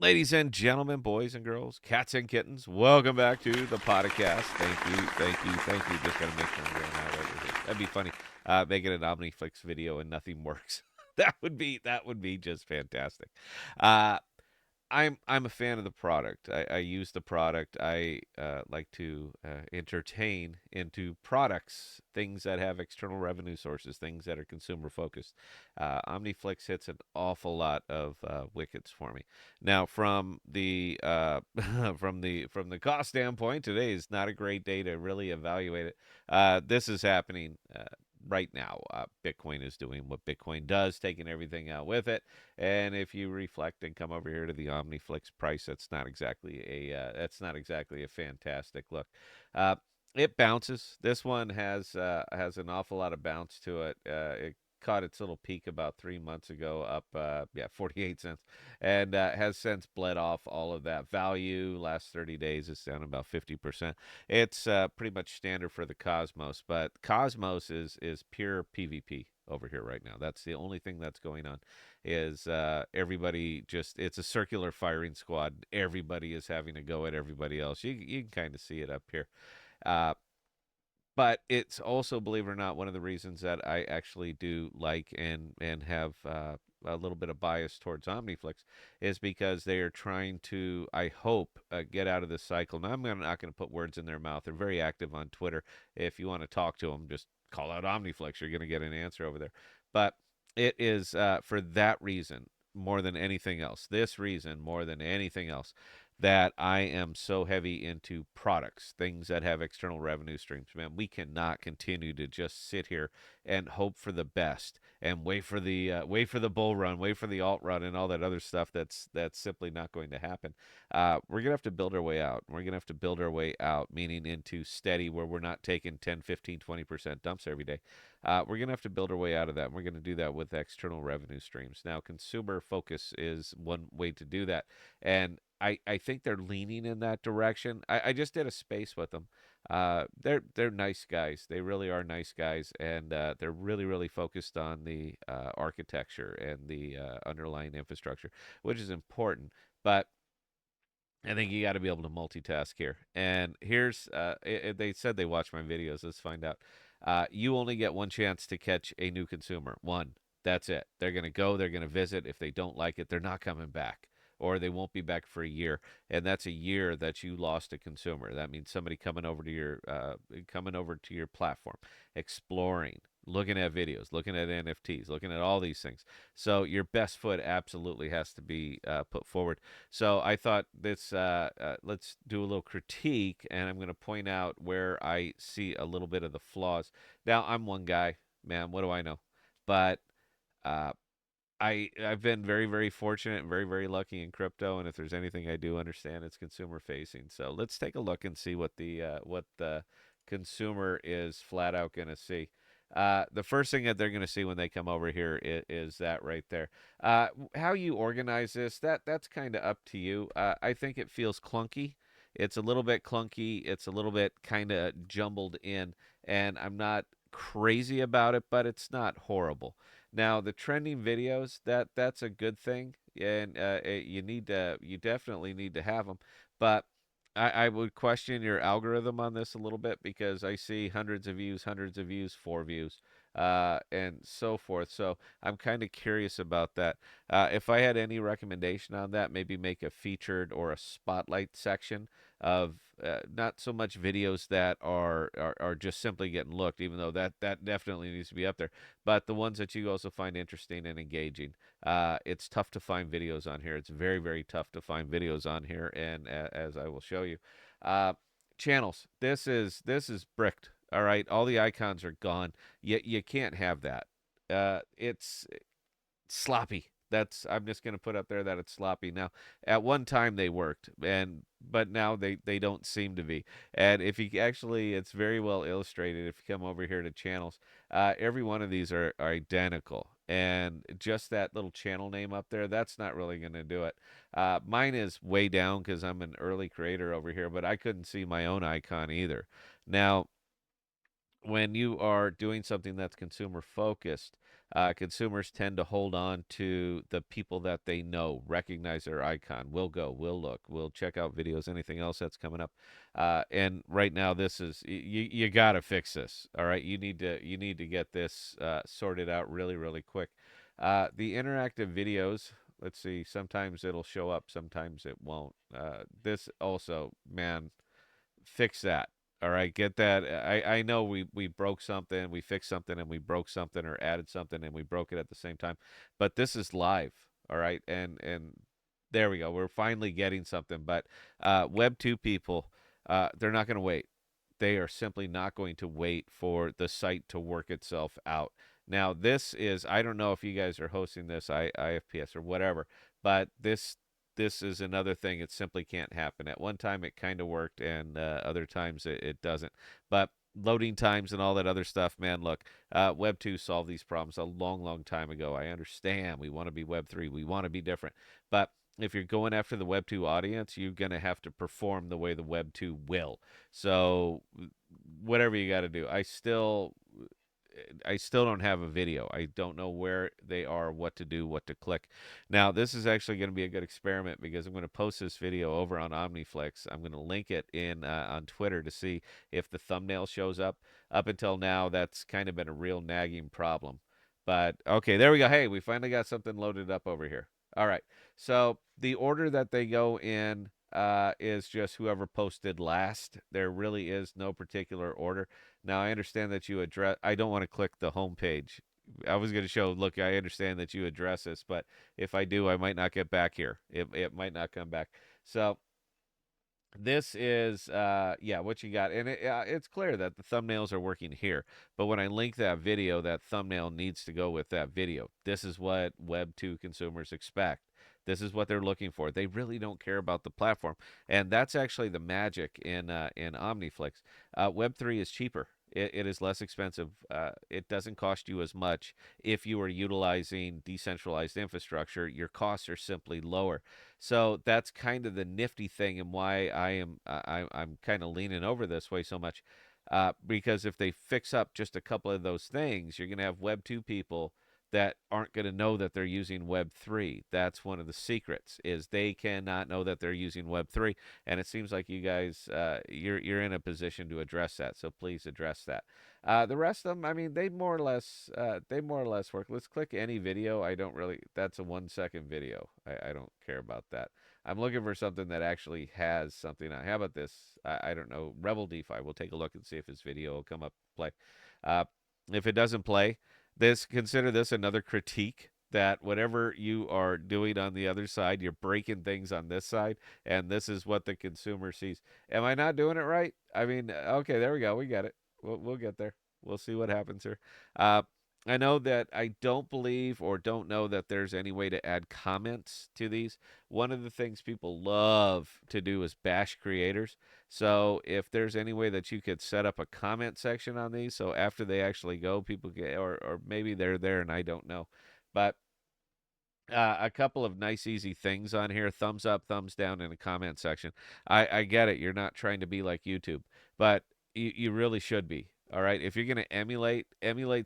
Ladies and gentlemen, boys and girls, cats and kittens, welcome back to the podcast. Thank you, thank you, thank you. Just gotta make sure I'm going out right with it. That'd be funny. Making an Omniflix video and nothing works. that would be just fantastic. Uh, I'm a fan of the product. I use the product. I like to entertain into products, things that have external revenue sources, things that are consumer focused. Omniflix hits an awful lot of wickets for me. Now, from the from the cost standpoint, today is not a great day to really evaluate it. This is happening. Right now, Bitcoin is doing what Bitcoin does, taking everything out with it. And if you reflect and come over here to the Omniflix price, that's not exactly a fantastic look. Uh, it bounces. This one has an awful lot of bounce to it. It caught its little peak about 3 months ago, up 48 cents, and has since bled off all of that value. Last 30 days, it's down about 50%. It's pretty much standard for the Cosmos, but Cosmos is pure PvP over here right now. That's the only thing that's going on is everybody just it's a circular firing squad. Everybody is having to go at everybody else. You can kind of see it up here. Uh, but it's also, believe it or not, one of the reasons that I actually do like and have a little bit of bias towards Omniflix is because they are trying to, I hope, get out of this cycle. Now, not going to put words in their mouth. They're very active on Twitter. If you want to talk to them, just call out Omniflix. You're going to get an answer over there. But it is for that reason more than anything else. This reason more than anything else that I am so heavy into products, things that have external revenue streams. Man, we cannot continue to just sit here and hope for the best and wait for the bull run, wait for the alt run, and all that other stuff. That's simply not going to happen. We're gonna have to build our way out. We're gonna have to build our way out, meaning into steady, where we're not taking 10, 15, 20% dumps every day. We're gonna have to build our way out of that. And we're gonna do that with external revenue streams. Now, consumer focus is one way to do that, and I think they're leaning in that direction. I just did a space with them. They're nice guys. They really are nice guys, and they're really focused on the architecture and the underlying infrastructure, which is important. But I think you got to be able to multitask here. And here's they said they watch my videos. Let's find out. You only get one chance to catch a new consumer. One. That's it. They're going to go. They're going to visit. If they don't like it, they're not coming back, or they won't be back for a year. And that's a year that you lost a consumer. That means somebody coming over to your platform, exploring, looking at videos, looking at NFTs, looking at all these things. So your best foot absolutely has to be put forward. So I thought let's do a little critique, and I'm going to point out where I see a little bit of the flaws. Now, I'm one guy, man. What do I know? But uh, I've been very fortunate and very lucky in crypto, and if there's anything I do understand, it's consumer facing. So let's take a look and see what the consumer is flat out going to see. The first thing that they're going to see when they come over here is that right there. How you organize this, that's kind of up to you. I think it feels clunky. It's a little bit clunky. It's a little bit kind of jumbled in, and I'm not crazy about it, but it's not horrible. Now, the trending videos, that's a good thing, and you definitely need to have them. But I would question your algorithm on this a little bit because I see hundreds of views, 4 views, and so forth. So I'm kind of curious about that. If I had any recommendation on that, maybe make a featured or a spotlight section of not so much videos that are just simply getting looked, even though that definitely needs to be up there, but the ones that you also find interesting and engaging. It's tough to find videos on here. It's very tough to find videos on here, and as I will show you, uh, channels. This is bricked. All right, all the icons are gone. You can't have that. It's sloppy. That's I'm just going to put up there that it's sloppy. Now, at one time they worked, and but now they don't seem to be. And if you actually, it's very well illustrated. If you come over here to channels, every one of these are identical, and just that little channel name up there, that's not really going to do it. Mine is way down because I'm an early creator over here, but I couldn't see my own icon either. Now, when you are doing something that's consumer focused, Consumers tend to hold on to the people that they know, recognize their icon. We'll go, we'll look, we'll check out videos, anything else that's coming up. And right now, this is you got to fix this. All right, you need to get this sorted out really really quick. The interactive videos. Let's see. Sometimes it'll show up, sometimes it won't. This also, man, fix that. All right, get that. I know we broke something, we fixed something, and we broke something or added something, and we broke it at the same time. But this is live. All right, and there we go. We're finally getting something. But Web two people, they're not going to wait. They are simply not going to wait for the site to work itself out. Now, this is, I don't know if you guys are hosting this IFPS or whatever, but this is another thing. It simply can't happen. At one time, it kind of worked, and other times it doesn't. But loading times and all that other stuff, man, look, Web 2 solved these problems a long, long time ago. I understand. We want to be Web 3, we want to be different. But if you're going after the Web 2 audience, you're going to have to perform the way the Web 2 will. So, whatever you got to do. I still don't have a video. I don't know where they are, what to do, what to click. Now, this is actually going to be a good experiment because I'm going to post this video over on Omniflix. I'm going to link it in on Twitter to see if the thumbnail shows up. Up until now, that's kind of been a real nagging problem. But okay, there we go. Hey, we finally got something loaded up over here. All right. So the order that they go in is just whoever posted last. There really is no particular order. Now I understand that you address. I don't want to click the home page. I was going to show. Look, I understand that you address this, but if I do, I might not get back here. It might not come back. So this is yeah, what you got, and it's clear that the thumbnails are working here, but when I link that video, that thumbnail needs to go with that video. This is what Web 2 consumers expect. This is what they're looking for. They really don't care about the platform, and that's actually the magic in Omniflix. Web 3 is cheaper. It is less expensive. It doesn't cost you as much if you are utilizing decentralized infrastructure. Your costs are simply lower. So that's kind of the nifty thing, and why I'm kind of leaning over this way so much, because if they fix up just a couple of those things, you're going to have Web 2 people that aren't going to know that they're using Web 3. That's one of the secrets, is they cannot know that they're using Web 3, and it seems like you guys you're in a position to address that. So please address that. The rest of them, I mean, they more or less work. Let's click any video. I don't really. That's a 1 second video. I don't care about that. I'm looking for something that actually has something. How about this? I don't know. Rebel DeFi. We'll take a look and see if his video will come up play. Uh, if it doesn't play, consider this another critique, that whatever you are doing on the other side, you're breaking things on this side, and this is what the consumer sees. Am I not doing it right? I mean, okay, there we go. We got it. We'll get there. We'll see what happens here. Uh, I know that I don't believe or don't know that there's any way to add comments to these. One of the things people love to do is bash creators. So if there's any way that you could set up a comment section on these, so after they actually go, people get, or maybe they're there and I don't know, but a couple of nice, easy things on here: thumbs up, thumbs down in the comment section. I get it. You're not trying to be like YouTube, but you really should be. All right. If you're going to emulate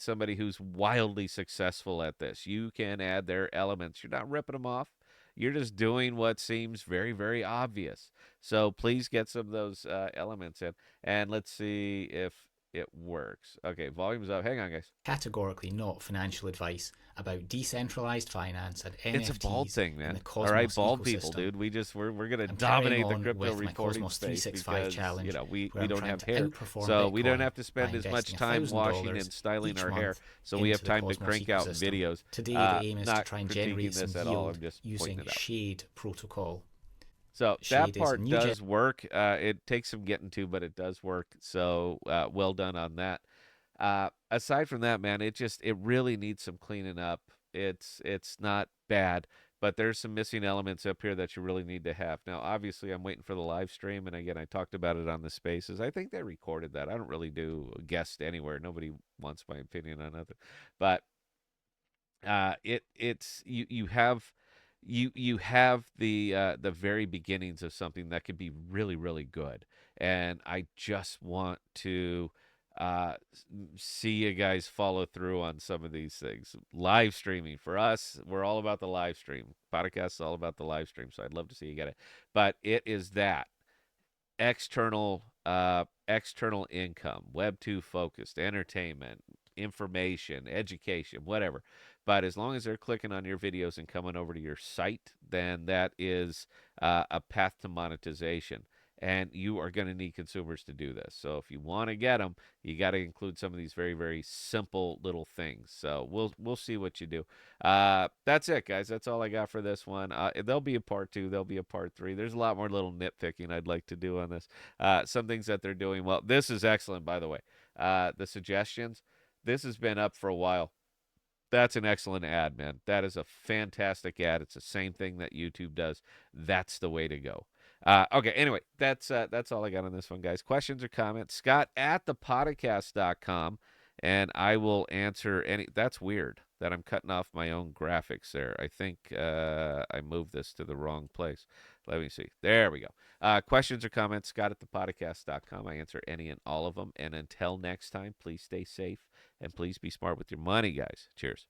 somebody who's wildly successful at this, you can add their elements. You're not ripping them off. You're just doing what seems very, very obvious. So please get some of those elements in, and let's see if it works. Okay, volume's up. Hang on, guys. Categorically not financial advice about decentralized finance and It's a bald NFTs thing, in the man. All right, Cosmos bald people, ecosystem. dude. We're gonna I'm carrying dominate the on crypto with my reporting Cosmos space 365 because challenge, we where we I'm don't trying have to hair, outperform so we don't Bitcoin have to by spend as much investing time washing and $1,000 styling each our hair. month So we have into the time to Cosmos crank out ecosystem. videos. Today, the aim is to Not try and critiquing generate some this at all. I'm yield just pointing using it out. Shade protocol. So that Shade is a part new does work. It takes some getting to, but it does work. So well done on that. Aside from that, man, it really needs some cleaning up. It's not bad, but there's some missing elements up here that you really need to have. Now, obviously, I'm waiting for the live stream, and again, I talked about it on the Spaces. I think they recorded that. I don't really do a guest anywhere. Nobody wants my opinion on nothing, but it's you have the very beginnings of something that could be really really good, and I just want to uh, see you guys follow through on some of these things. Live streaming for us, we're all about the live stream. Podcast is all about the live stream, so I'd love to see you get it. But it is that external income, Web 2 focused, entertainment, information, education, whatever. But as long as they're clicking on your videos and coming over to your site, then that is a path to monetization. And you are going to need consumers to do this. So if you want to get them, you got to include some of these very, very simple little things. So we'll see what you do. That's it, guys. That's all I got for this one. There'll be a part two. There'll be a part three. There's a lot more little nitpicking I'd like to do on this. Some things that they're doing well. This is excellent, by the way. The suggestions. This has been up for a while. That's an excellent ad, man. That is a fantastic ad. It's the same thing that YouTube does. That's the way to go. Okay, anyway, that's all I got on this one, guys. Questions or comments? Scott at thepodcast.com, and I will answer any. That's weird that I'm cutting off my own graphics there. I think I moved this to the wrong place. Let me see. There we go. Questions or comments? Scott at thepodcast.com. I answer any and all of them. And until next time, please stay safe and please be smart with your money, guys. Cheers.